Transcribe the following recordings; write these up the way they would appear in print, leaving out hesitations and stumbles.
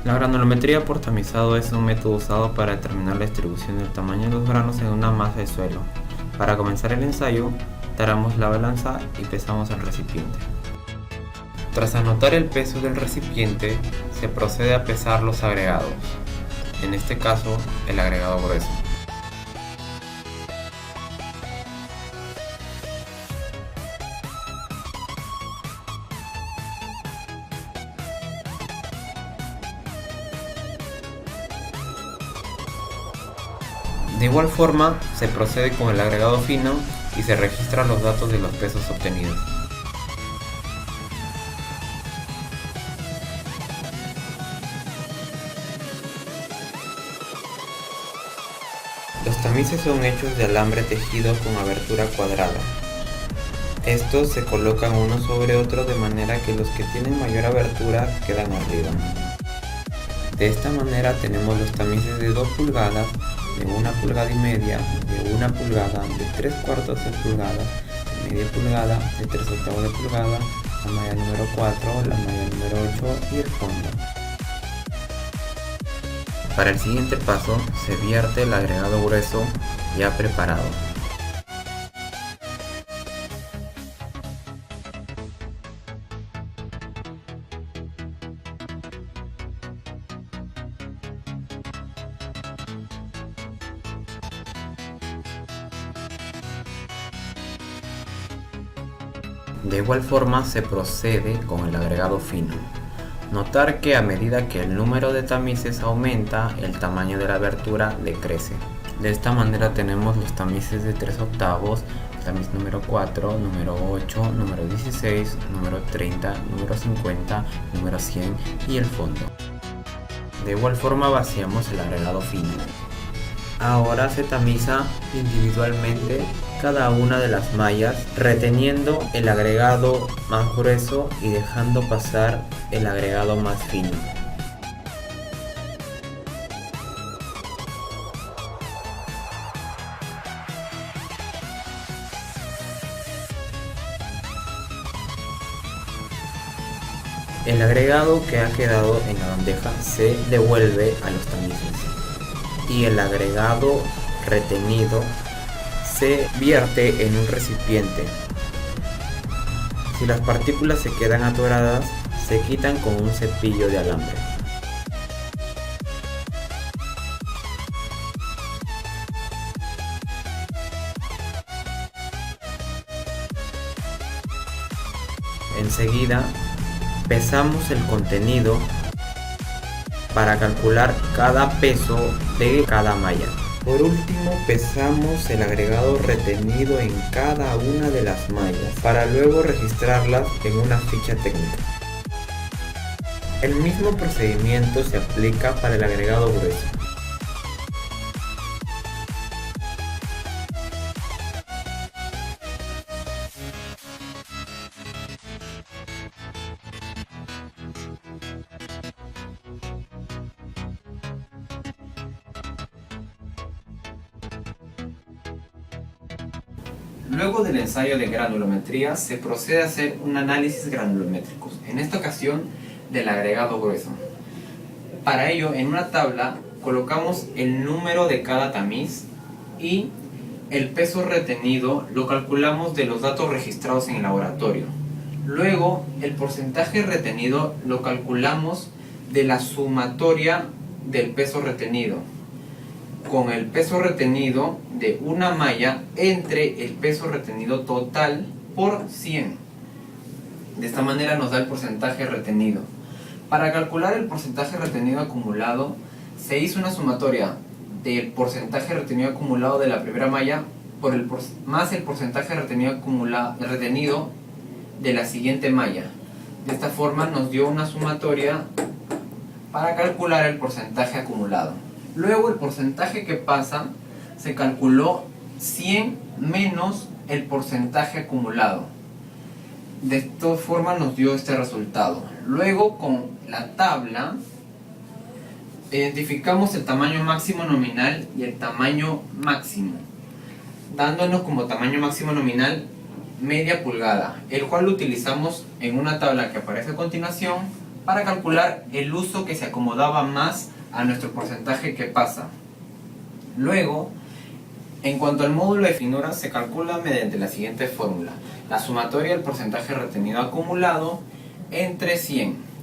La granulometría por tamizado es un método usado para determinar la distribución del tamaño de los granos en una masa de suelo. Para comenzar el ensayo, taramos la balanza y pesamos el recipiente. Tras anotar el peso del recipiente, se procede a pesar los agregados, en este caso el agregado grueso. De igual forma, se procede con el agregado fino y se registran los datos de los pesos obtenidos. Los tamices son hechos de alambre tejido con abertura cuadrada. Estos se colocan uno sobre otro de manera que los que tienen mayor abertura quedan arriba. De esta manera tenemos los tamices de 2 pulgadas, de 1,5 pulgadas, de 1 pulgada, de 3/4 de pulgada, de media pulgada, de 3/8 de pulgada, la malla número 4, la malla número 8 y el fondo. Para el siguiente paso se vierte el agregado grueso ya preparado. De igual forma se procede con el agregado fino. Notar que a medida que el número de tamices aumenta, el tamaño de la abertura decrece. De esta manera tenemos los tamices de 3/8, tamiz número 4, número 8, número 16, número 30, número 50, número 100 y el fondo. De igual forma vaciamos el agregado fino. Ahora se tamiza individualmente cada una de las mallas, reteniendo el agregado más grueso y dejando pasar el agregado más fino. El agregado que ha quedado en la bandeja se devuelve a los tamices y el agregado retenido se vierte en un recipiente. Si las partículas se quedan atoradas, se quitan con un cepillo de alambre. Enseguida, pesamos el contenido para calcular cada peso de cada malla. Por último, pesamos el agregado retenido en cada una de las mallas para luego registrarlas en una ficha técnica. El mismo procedimiento se aplica para el agregado grueso. Luego del ensayo de granulometría se procede a hacer un análisis granulométrico, en esta ocasión del agregado grueso. Para ello, en una tabla colocamos el número de cada tamiz y el peso retenido lo calculamos de los datos registrados en el laboratorio. Luego, el porcentaje retenido lo calculamos de la sumatoria del peso retenido, con el peso retenido de una malla entre el peso retenido total por 100. De esta manera nos da el porcentaje retenido. Para calcular el porcentaje retenido acumulado, se hizo una sumatoria del porcentaje retenido acumulado de la primera malla más el porcentaje retenido de la siguiente malla. De esta forma nos dio una sumatoria para calcular el porcentaje acumulado. Luego el porcentaje que pasa se calculó 100 menos el porcentaje acumulado. De esta forma nos dio este resultado. Luego con la tabla identificamos el tamaño máximo nominal y el tamaño máximo, dándonos como tamaño máximo nominal media pulgada, el cual lo utilizamos en una tabla que aparece a continuación para calcular el uso que se acomodaba más a nuestro porcentaje que pasa. Luego, en cuanto al módulo de finura, se calcula mediante la siguiente fórmula: la sumatoria del porcentaje retenido acumulado entre 100.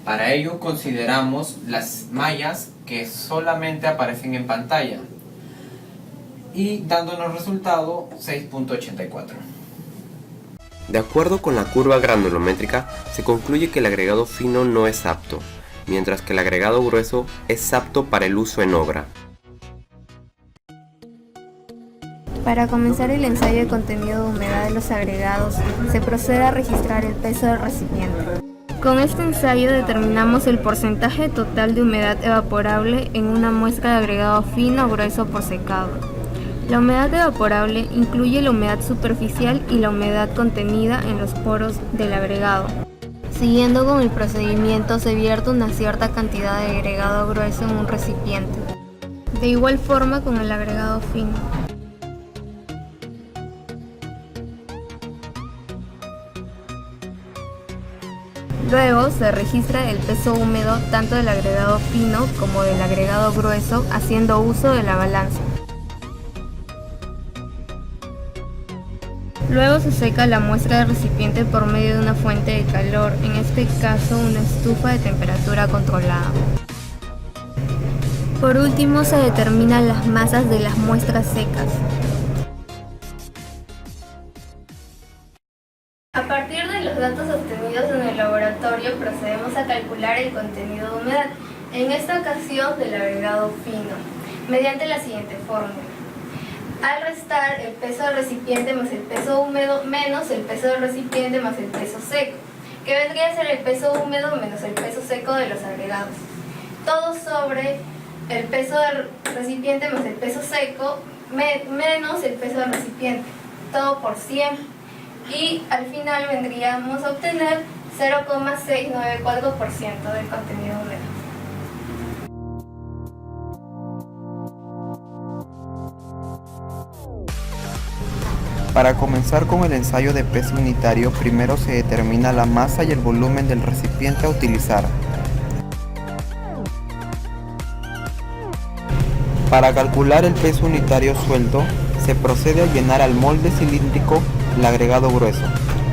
Para ello consideramos las mallas que solamente aparecen en pantalla y dándonos resultado 6.84. De acuerdo con la curva granulométrica, se concluye que el agregado fino no es apto, mientras que el agregado grueso es apto para el uso en obra. Para comenzar el ensayo de contenido de humedad de los agregados, se procede a registrar el peso del recipiente. Con este ensayo determinamos el porcentaje total de humedad evaporable en una muestra de agregado fino o grueso por secado. La humedad evaporable incluye la humedad superficial y la humedad contenida en los poros del agregado. Siguiendo con el procedimiento, se vierte una cierta cantidad de agregado grueso en un recipiente. De igual forma con el agregado fino. Luego se registra el peso húmedo tanto del agregado fino como del agregado grueso, haciendo uso de la balanza. Luego se seca la muestra del recipiente por medio de una fuente de calor, en este caso una estufa de temperatura controlada. Por último, se determinan las masas de las muestras secas. A partir de los datos obtenidos en el laboratorio, procedemos a calcular el contenido de humedad, en esta ocasión del agregado fino, mediante la siguiente fórmula. Al restar el peso del recipiente más el peso húmedo menos el peso del recipiente más el peso seco, que vendría a ser el peso húmedo menos el peso seco de los agregados. Todo sobre el peso del recipiente más el peso seco menos el peso del recipiente, todo por 100. Y al final vendríamos a obtener 0,694% del contenido húmedo. Para comenzar con el ensayo de peso unitario, primero se determina la masa y el volumen del recipiente a utilizar. Para calcular el peso unitario suelto, se procede a llenar al molde cilíndrico el agregado grueso,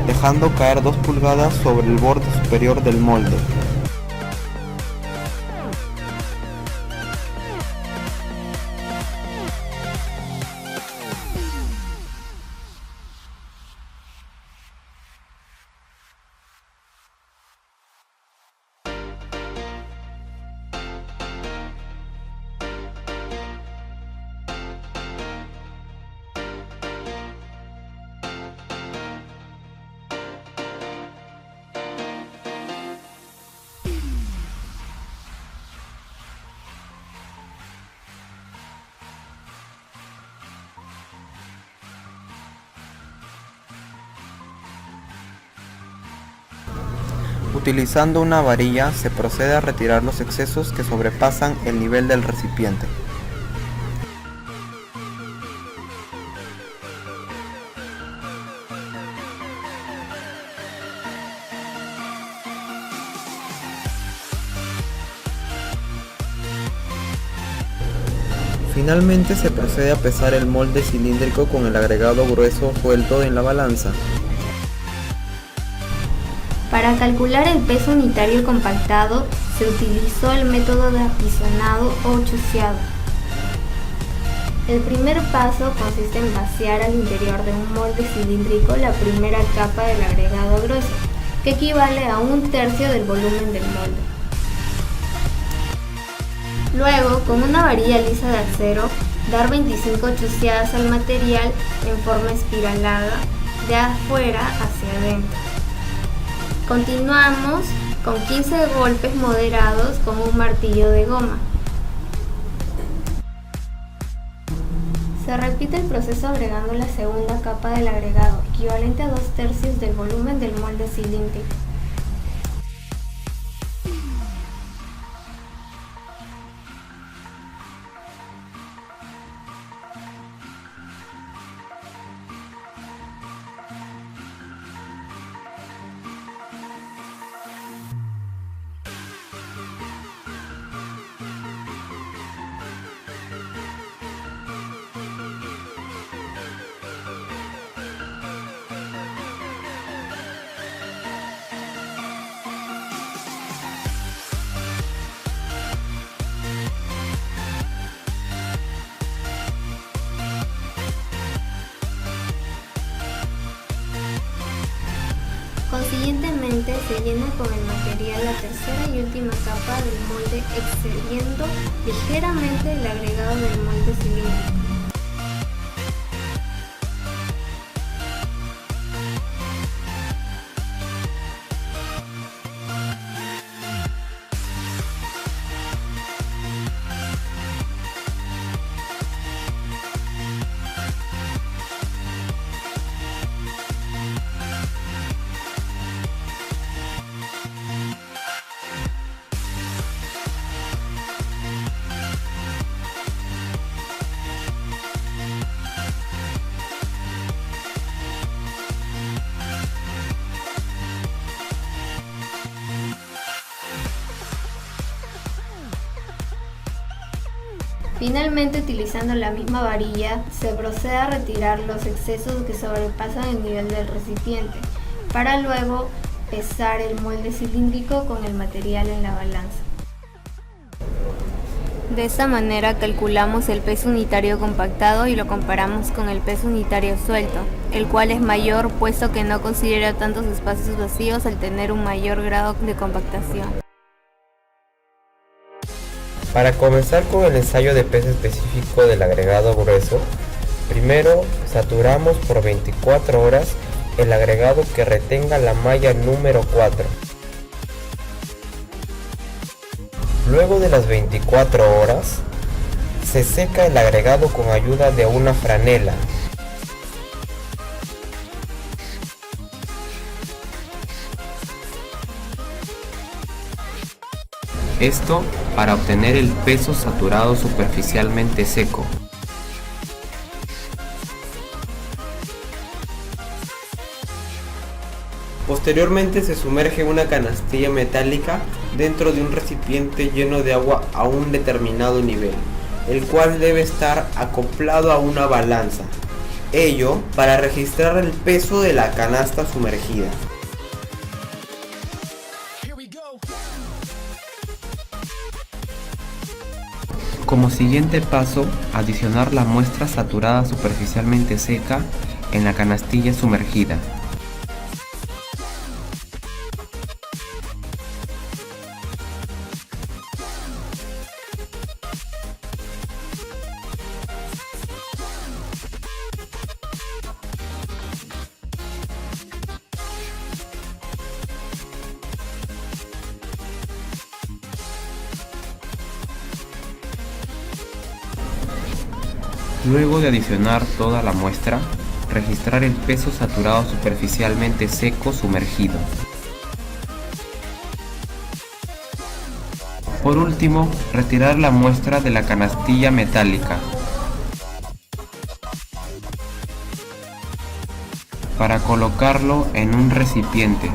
dejando caer 2 pulgadas sobre el borde superior del molde. Utilizando una varilla se procede a retirar los excesos que sobrepasan el nivel del recipiente. Finalmente se procede a pesar el molde cilíndrico con el agregado grueso suelto en la balanza. Para calcular el peso unitario compactado, se utilizó el método de apisonado o chuseado. El primer paso consiste en vaciar al interior de un molde cilíndrico la primera capa del agregado grueso, que equivale a 1/3 del volumen del molde. Luego, con una varilla lisa de acero, dar 25 chuseadas al material en forma espiralada de afuera hacia adentro. Continuamos con 15 golpes moderados con un martillo de goma. Se repite el proceso agregando la segunda capa del agregado, equivalente a 2/3 del volumen del molde cilíndrico. Consiguientemente se llena con el material la tercera y última capa del molde, excediendo ligeramente el agregado del molde cilíndrico. Finalmente, utilizando la misma varilla, se procede a retirar los excesos que sobrepasan el nivel del recipiente, para luego pesar el molde cilíndrico con el material en la balanza. De esta manera calculamos el peso unitario compactado y lo comparamos con el peso unitario suelto, el cual es mayor puesto que no considera tantos espacios vacíos al tener un mayor grado de compactación. Para comenzar con el ensayo de peso específico del agregado grueso, primero saturamos por 24 horas el agregado que retenga la malla número 4. Luego de las 24 horas, se seca el agregado con ayuda de una franela. Esto para obtener el peso saturado superficialmente seco. Posteriormente se sumerge una canastilla metálica dentro de un recipiente lleno de agua a un determinado nivel, el cual debe estar acoplado a una balanza. Ello para registrar el peso de la canasta sumergida. Como siguiente paso, adicionar la muestra saturada superficialmente seca en la canastilla sumergida. Luego de adicionar toda la muestra, registrar el peso saturado superficialmente seco sumergido. Por último, retirar la muestra de la canastilla metálica para colocarlo en un recipiente.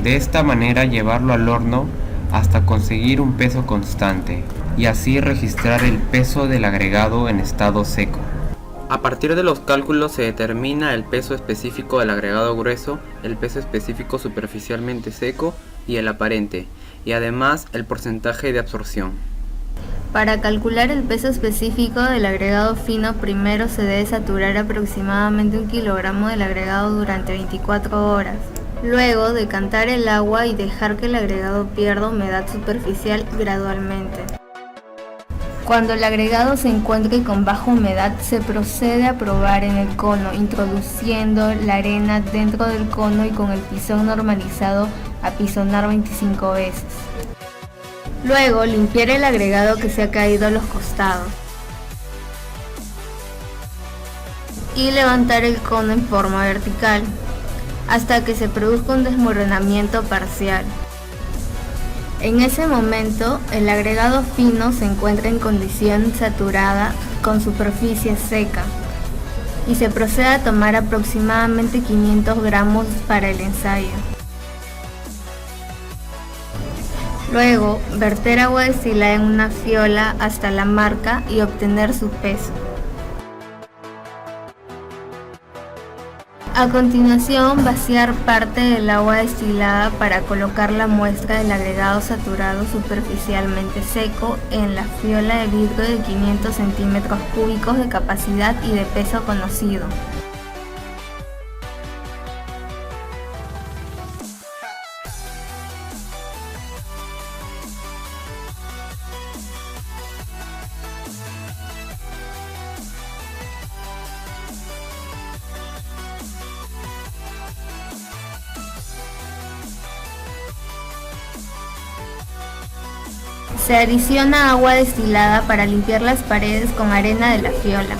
De esta manera llevarlo al horno hasta conseguir un peso constante y así registrar el peso del agregado en estado seco. A partir de los cálculos se determina el peso específico del agregado grueso, el peso específico superficialmente seco y el aparente, y además el porcentaje de absorción. Para calcular el peso específico del agregado fino, primero se debe saturar aproximadamente 1 kilogramo del agregado durante 24 horas. Luego, decantar el agua y dejar que el agregado pierda humedad superficial gradualmente. Cuando el agregado se encuentre con baja humedad, se procede a probar en el cono, introduciendo la arena dentro del cono y con el pisón normalizado apisonar 25 veces. Luego, limpiar el agregado que se ha caído a los costados y levantar el cono en forma vertical hasta que se produzca un desmoronamiento parcial. En ese momento, el agregado fino se encuentra en condición saturada con superficie seca y se procede a tomar aproximadamente 500 gramos para el ensayo. Luego, verter agua destilada en una fiola hasta la marca y obtener su peso. A continuación, vaciar parte del agua destilada para colocar la muestra del agregado saturado superficialmente seco en la fiola de vidrio de 500 centímetros cúbicos de capacidad y de peso conocido. Se adiciona agua destilada para limpiar las paredes con arena de la fiola.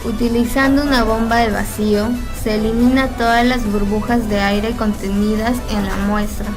Utilizando una bomba de vacío, se elimina todas las burbujas de aire contenidas en la muestra.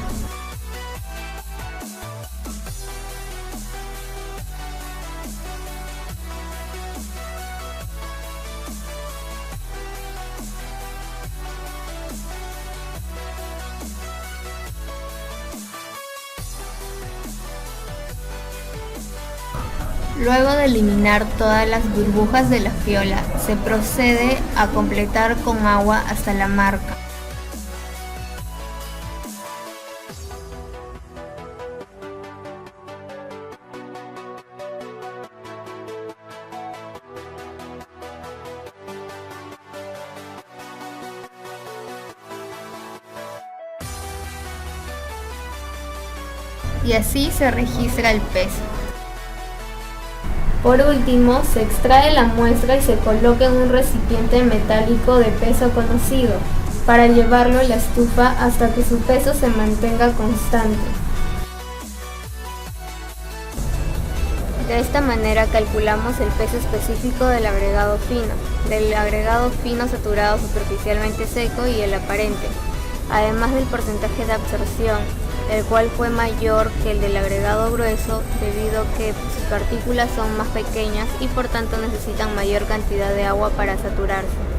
Luego de eliminar todas las burbujas de la fiola, se procede a completar con agua hasta la marca. Y así se registra el peso. Por último, se extrae la muestra y se coloca en un recipiente metálico de peso conocido, para llevarlo a la estufa hasta que su peso se mantenga constante. De esta manera calculamos el peso específico del agregado fino saturado superficialmente seco y el aparente, además del porcentaje de absorción, el cual fue mayor que el del agregado grueso debido a que sus partículas son más pequeñas y por tanto necesitan mayor cantidad de agua para saturarse.